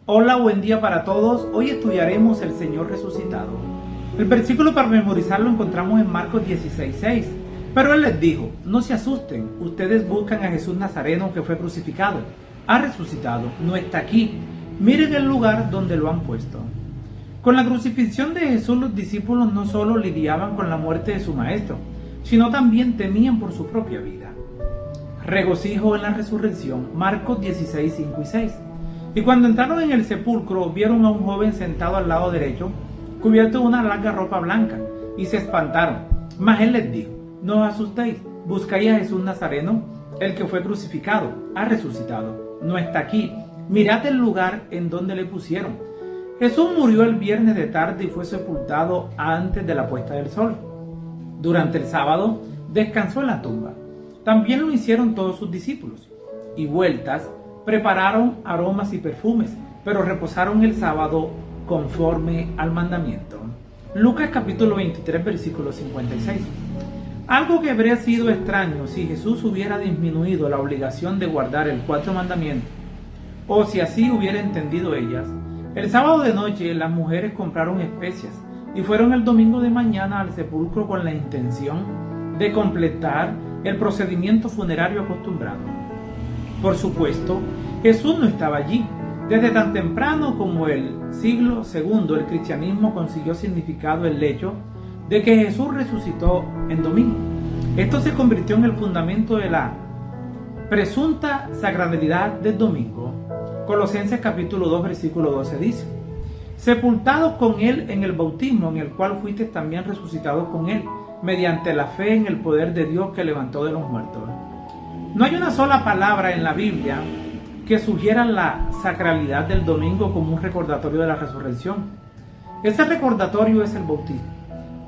Hola, buen día para todos. Hoy estudiaremos el Señor resucitado. El versículo para memorizarlo encontramos en Marcos 16:6. Pero él les dijo: no se asusten, ustedes buscan a Jesús Nazareno que fue crucificado. Ha resucitado, no está aquí. Miren el lugar donde lo han puesto. Con la crucifixión de Jesús, los discípulos no solo lidiaban con la muerte de su maestro, sino también temían por su propia vida. Regocijo en la resurrección, Marcos 16:5 y 6. Y cuando entraron en el sepulcro, vieron a un joven sentado al lado derecho, cubierto de una larga ropa blanca, y se espantaron. Mas él les dijo: no os asustéis, buscáis a Jesús Nazareno, el que fue crucificado, ha resucitado, no está aquí. Mirad el lugar en donde le pusieron. Jesús murió el viernes de tarde y fue sepultado antes de la puesta del sol. Durante el sábado descansó en la tumba. También lo hicieron todos sus discípulos. Y vueltas, prepararon aromas y perfumes, pero reposaron el sábado conforme al mandamiento. Lucas capítulo 23, versículo 56. Algo que habría sido extraño si Jesús hubiera disminuido la obligación de guardar el cuarto mandamiento, o si así hubiera entendido ellas. El sábado de noche las mujeres compraron especias y fueron el domingo de mañana al sepulcro con la intención de completar el procedimiento funerario acostumbrado. Por supuesto, Jesús no estaba allí. Desde tan temprano como el siglo II, el cristianismo consiguió significado el hecho de que Jesús resucitó en domingo. Esto se convirtió en el fundamento de la presunta sacralidad del domingo. Colosenses capítulo 2, versículo 12 dice: sepultados con Él en el bautismo, en el cual fuisteis también resucitados con Él, mediante la fe en el poder de Dios que levantó de los muertos. No hay una sola palabra en la Biblia que sugiera la sacralidad del domingo como un recordatorio de la resurrección. Ese recordatorio es el bautismo,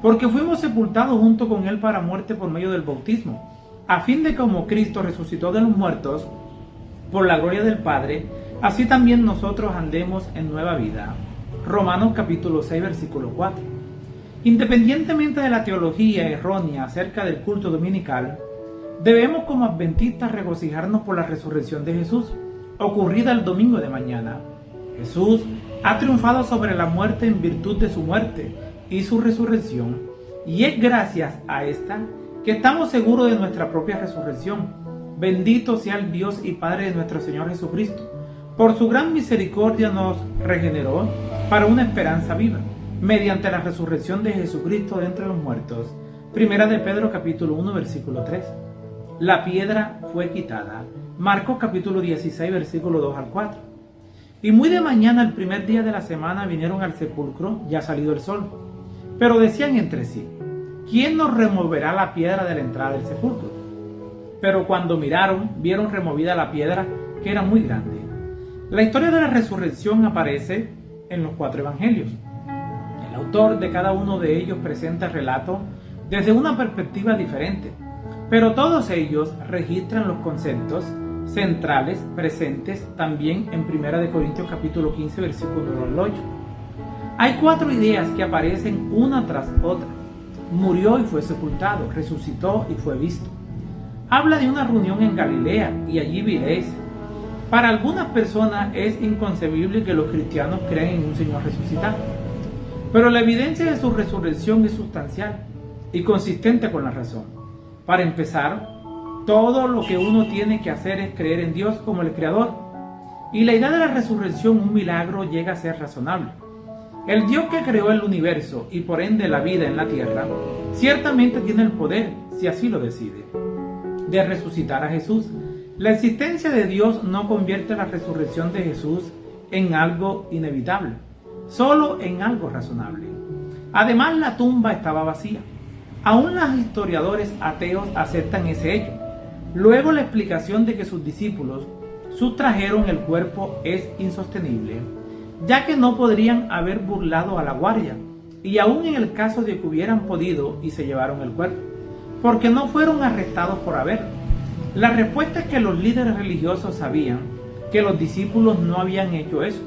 porque fuimos sepultados junto con Él para muerte por medio del bautismo, a fin de que como Cristo resucitó de los muertos por la gloria del Padre, así también nosotros andemos en nueva vida. Romanos capítulo 6, versículo 4. Independientemente de la teología errónea acerca del culto dominical, debemos como adventistas regocijarnos por la resurrección de Jesús, ocurrida el domingo de mañana. Jesús ha triunfado sobre la muerte en virtud de su muerte y su resurrección, y es gracias a esta que estamos seguros de nuestra propia resurrección. Bendito sea el Dios y Padre de nuestro Señor Jesucristo. Por su gran misericordia nos regeneró para una esperanza viva, mediante la resurrección de Jesucristo de entre los muertos. Primera de Pedro capítulo 1, versículo 3. La piedra fue quitada. Marcos capítulo 16, versículo 2 al 4. Y muy de mañana, el primer día de la semana, vinieron al sepulcro, ya salido el sol. Pero decían entre sí: ¿quién nos removerá la piedra de la entrada del sepulcro? Pero cuando miraron, vieron removida la piedra, que era muy grande. La historia de la resurrección aparece en los 4 evangelios. El autor de cada uno de ellos presenta el relato desde una perspectiva diferente, pero todos ellos registran los conceptos centrales presentes también en 1 Corintios capítulo 15, versículo 8. Hay 4 ideas que aparecen una tras otra. Murió y fue sepultado, resucitó y fue visto. Habla de una reunión en Galilea y allí viréis. Para algunas personas es inconcebible que los cristianos crean en un Señor resucitado, pero la evidencia de su resurrección es sustancial y consistente con la razón. Para empezar, todo lo que uno tiene que hacer es creer en Dios como el Creador, y la idea de la resurrección, un milagro, llega a ser razonable. El Dios que creó el universo y por ende la vida en la tierra, ciertamente tiene el poder, si así lo decide, de resucitar a Jesús. La existencia de Dios no convierte la resurrección de Jesús en algo inevitable, solo en algo razonable. Además, la tumba estaba vacía. Aún los historiadores ateos aceptan ese hecho. Luego, la explicación de que sus discípulos sustrajeron el cuerpo es insostenible, ya que no podrían haber burlado a la guardia, y aún en el caso de que hubieran podido y se llevaron el cuerpo, porque no fueron arrestados por haberlo. La respuesta es que los líderes religiosos sabían que los discípulos no habían hecho eso.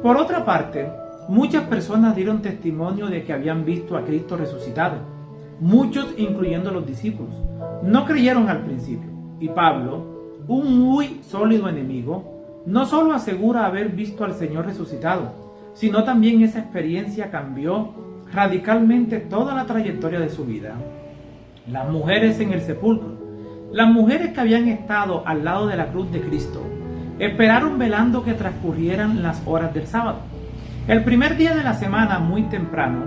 Por otra parte, muchas personas dieron testimonio de que habían visto a Cristo resucitado. Muchos, incluyendo los discípulos, no creyeron al principio, y Pablo, un muy sólido enemigo, No solo asegura haber visto al Señor resucitado, sino también esa experiencia cambió radicalmente toda la trayectoria de su vida. Las mujeres en el sepulcro, las mujeres que habían estado al lado de la cruz de Cristo, esperaron velando que transcurrieran las horas del sábado. El primer día de la semana, muy temprano,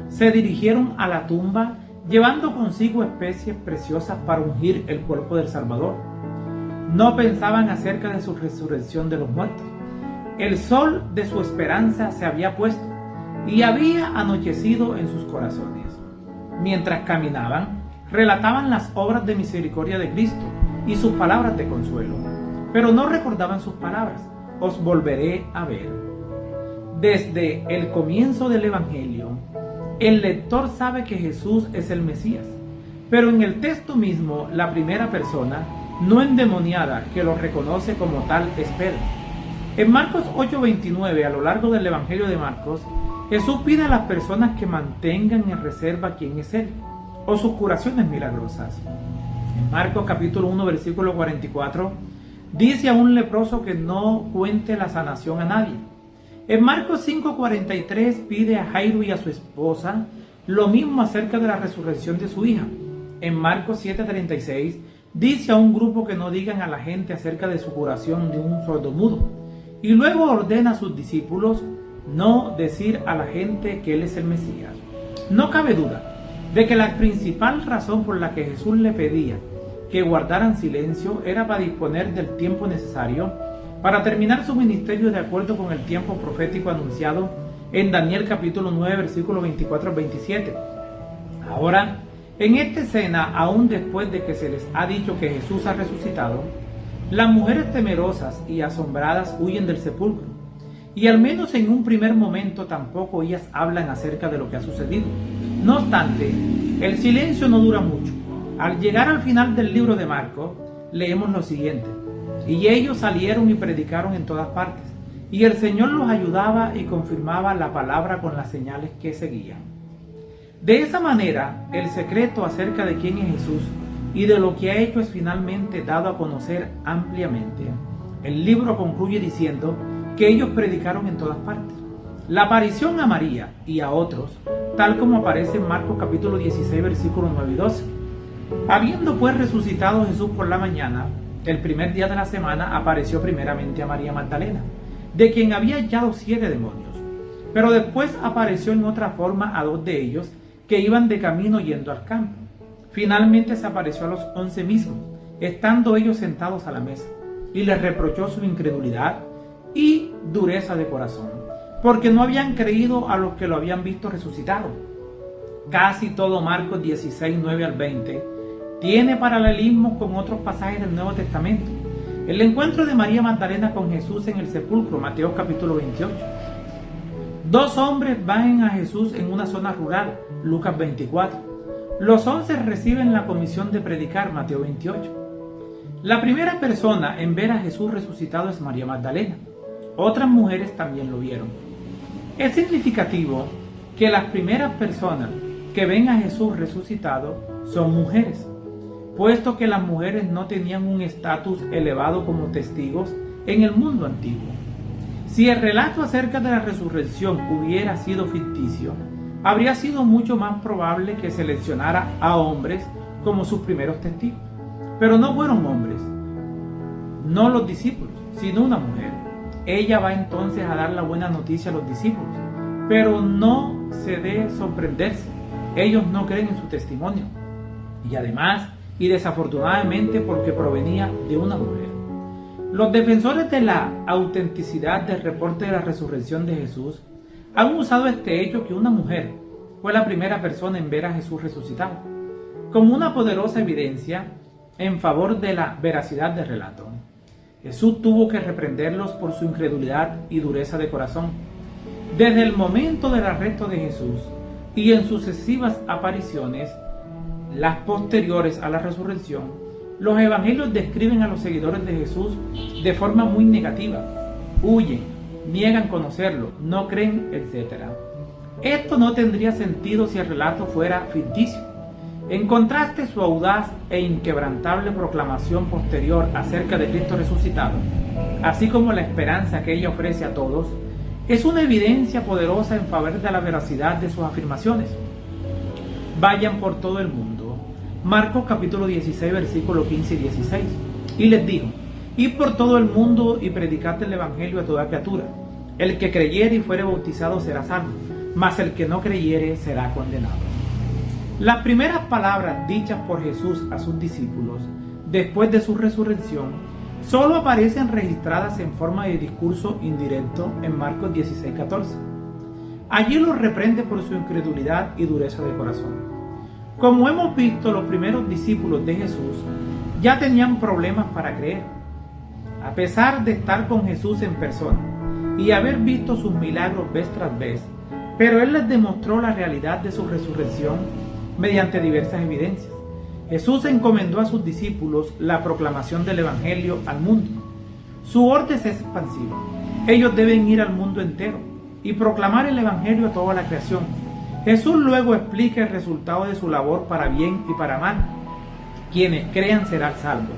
se dirigieron a la tumba llevando consigo especies preciosas para ungir el cuerpo del Salvador. No pensaban acerca de su resurrección de los muertos. El sol de su esperanza se había puesto y había anochecido en sus corazones. Mientras caminaban, relataban las obras de misericordia de Cristo y sus palabras de consuelo, pero no recordaban sus palabras: os volveré a ver. Desde el comienzo del Evangelio, el lector sabe que Jesús es el Mesías, pero en el texto mismo, la primera persona, no endemoniada, que lo reconoce como tal, es Pedro. En Marcos 8:29, a lo largo del Evangelio de Marcos, Jesús pide a las personas que mantengan en reserva quién es Él, o sus curaciones milagrosas. En Marcos capítulo 1, versículo 44, dice a un leproso que no cuente la sanación a nadie. En Marcos 5:43 pide a Jairo y a su esposa lo mismo acerca de la resurrección de su hija. En Marcos 7:36 dice a un grupo que no digan a la gente acerca de su curación de un sordomudo. Y luego ordena a sus discípulos no decir a la gente que Él es el Mesías. No cabe duda de que la principal razón por la que Jesús le pedía que guardaran silencio era para disponer del tiempo necesario para terminar su ministerio de acuerdo con el tiempo profético anunciado en Daniel capítulo 9, versículos 24 al 27. Ahora, en esta escena, aún después de que se les ha dicho que Jesús ha resucitado, las mujeres temerosas y asombradas huyen del sepulcro, y al menos en un primer momento tampoco ellas hablan acerca de lo que ha sucedido. No obstante, el silencio no dura mucho. Al llegar al final del libro de Marcos, leemos lo siguiente: y ellos salieron y predicaron en todas partes, y el Señor los ayudaba y confirmaba la palabra con las señales que seguían. De esa manera, el secreto acerca de quién es Jesús y de lo que ha hecho es finalmente dado a conocer ampliamente. El libro concluye diciendo que ellos predicaron en todas partes. La aparición a María y a otros, tal como aparece en Marcos capítulo 16, versículos 9 y 12. Habiendo pues resucitado Jesús por la mañana, el primer día de la semana, apareció primeramente a María Magdalena, de quien había echado 7 demonios. Pero después apareció en otra forma a 2 de ellos que iban de camino yendo al campo. Finalmente se apareció a los 11 mismos, estando ellos sentados a la mesa, y les reprochó su incredulidad y dureza de corazón, porque no habían creído a los que lo habían visto resucitado. Casi todo Marcos 16, 9 al 20 tiene paralelismos con otros pasajes del Nuevo Testamento. El encuentro de María Magdalena con Jesús en el sepulcro, Mateo capítulo 28. 2 hombres van a Jesús en una zona rural, Lucas 24. Los 11 reciben la comisión de predicar, Mateo 28. La primera persona en ver a Jesús resucitado es María Magdalena. Otras mujeres también lo vieron. Es significativo que las primeras personas que ven a Jesús resucitado son mujeres, puesto que las mujeres no tenían un estatus elevado como testigos en el mundo antiguo. Si el relato acerca de la resurrección hubiera sido ficticio, habría sido mucho más probable que seleccionara a hombres como sus primeros testigos. Pero no fueron hombres, no los discípulos, sino una mujer. Ella va entonces a dar la buena noticia a los discípulos, pero no se debe sorprenderse. Ellos no creen en su testimonio. Y además, y desafortunadamente, porque provenía de una mujer. Los defensores de la autenticidad del reporte de la resurrección de Jesús han usado este hecho, que una mujer fue la primera persona en ver a Jesús resucitado, como una poderosa evidencia en favor de la veracidad del relato. Jesús tuvo que reprenderlos por su incredulidad y dureza de corazón. Desde el momento del arresto de Jesús y en sucesivas apariciones, las posteriores a la resurrección, los evangelios describen a los seguidores de Jesús de forma muy negativa. Huyen, niegan conocerlo, no creen, etc. Esto no tendría sentido si el relato fuera ficticio. En contraste, su audaz e inquebrantable proclamación posterior acerca de Cristo resucitado así como la esperanza que ella ofrece a todos, es una evidencia poderosa en favor de la veracidad de sus afirmaciones. Vayan por todo el mundo. Marcos capítulo 16, versículos 15 y 16. Y les dijo: id por todo el mundo y predicad el evangelio a toda criatura. El que creyere y fuere bautizado será salvo, mas el que no creyere será condenado. Las primeras palabras dichas por Jesús a sus discípulos después de su resurrección solo aparecen registradas en forma de discurso indirecto en Marcos 16:14. Allí los reprende por su incredulidad y dureza de corazón. Como hemos visto, los primeros discípulos de Jesús ya tenían problemas para creer. A pesar de estar con Jesús en persona y haber visto sus milagros vez tras vez, pero Él les demostró la realidad de su resurrección mediante diversas evidencias. Jesús encomendó a sus discípulos la proclamación del Evangelio al mundo. Su orden es expansiva. Ellos deben ir al mundo entero y proclamar el Evangelio a toda la creación. Jesús luego explica el resultado de su labor para bien y para mal. Quienes crean serán salvos,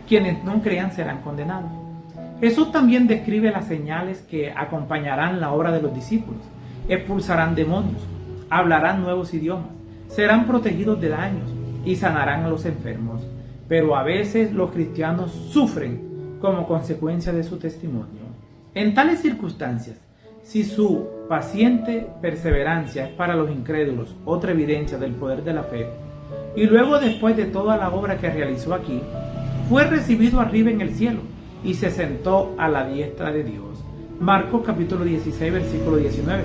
quienes no crean serán condenados. Jesús también describe las señales que acompañarán la obra de los discípulos. Expulsarán demonios, hablarán nuevos idiomas, serán protegidos de daños y sanarán a los enfermos. Pero a veces los cristianos sufren como consecuencia de su testimonio. En tales circunstancias, si su paciente perseverancia es para los incrédulos otra evidencia del poder de la fe, y luego después de toda la obra que realizó aquí, fue recibido arriba en el cielo y se sentó a la diestra de Dios. Marcos capítulo 16, versículo 19.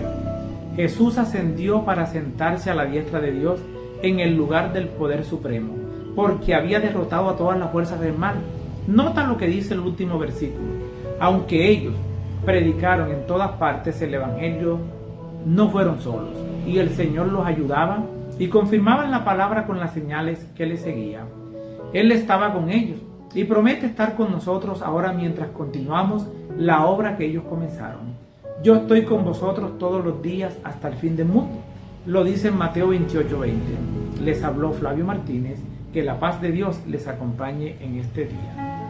Jesús ascendió para sentarse a la diestra de Dios en el lugar del poder supremo, porque había derrotado a todas las fuerzas del mal. Nota lo que dice el último versículo: aunque ellos predicaron en todas partes el Evangelio, no fueron solos, y el Señor los ayudaba y confirmaban la palabra con las señales que les seguían. Él estaba con ellos y promete estar con nosotros ahora mientras continuamos la obra que ellos comenzaron. Yo estoy con vosotros todos los días hasta el fin del mundo. Lo dice en Mateo 28:20. Les habló Flavio Martínez. Que la paz de Dios les acompañe en este día.